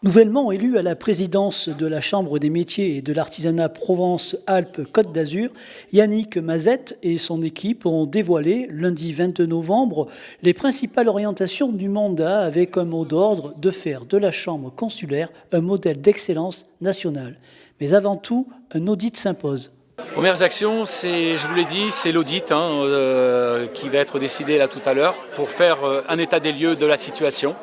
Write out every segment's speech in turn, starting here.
Nouvellement élu à la présidence de la Chambre des métiers et de l'artisanat Provence-Alpes-Côte d'Azur, Yannick Mazette et son équipe ont dévoilé, lundi 22 novembre, les principales orientations du mandat avec un mot d'ordre de faire de la Chambre consulaire un modèle d'excellence nationale. Mais avant tout, un audit s'impose. Premières actions, je vous l'ai dit, c'est l'audit qui va être décidé là tout à l'heure pour faire un état des lieux de la situation.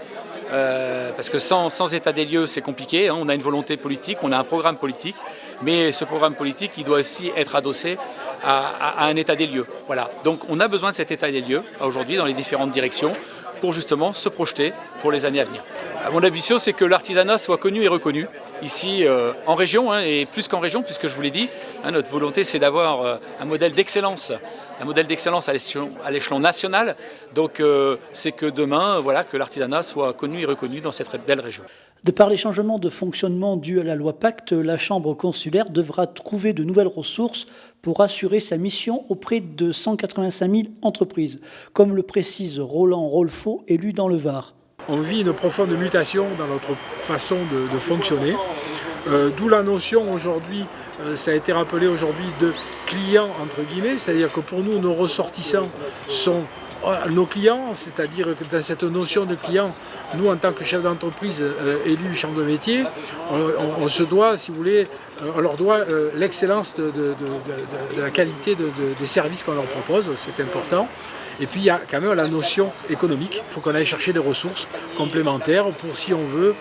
Parce que sans état des lieux, c'est compliqué. On a une volonté politique, on a un programme politique, mais ce programme politique, il doit aussi être adossé à un état des lieux. Voilà. Donc on a besoin de cet état des lieux aujourd'hui dans les différentes directions pour justement se projeter pour les années à venir. Mon ambition, c'est que l'artisanat soit connu et reconnu ici en région, et plus qu'en région, puisque je vous l'ai dit, notre volonté, c'est d'avoir un modèle d'excellence à l'échelon national. Donc c'est que demain, voilà, que l'artisanat soit connu et reconnu dans cette belle région. De par les changements de fonctionnement dus à la loi Pacte, la Chambre consulaire devra trouver de nouvelles ressources pour assurer sa mission auprès de 185 000 entreprises, comme le précise Roland Rolfo, élu dans le Var. On vit une profonde mutation dans notre façon de fonctionner, d'où la notion aujourd'hui, ça a été rappelé aujourd'hui, de clients entre guillemets, c'est-à-dire que pour nous, nos ressortissants sont nos clients, c'est-à-dire que dans cette notion de client, nous en tant que chef d'entreprise élus chambre de métier, on se doit, si vous voulez, on leur doit l'excellence de la qualité des services qu'on leur propose, c'est important. Et puis il y a quand même la notion économique, il faut qu'on aille chercher des ressources complémentaires pour, si on veut,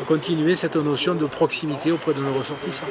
continuer cette notion de proximité auprès de nos ressortissants.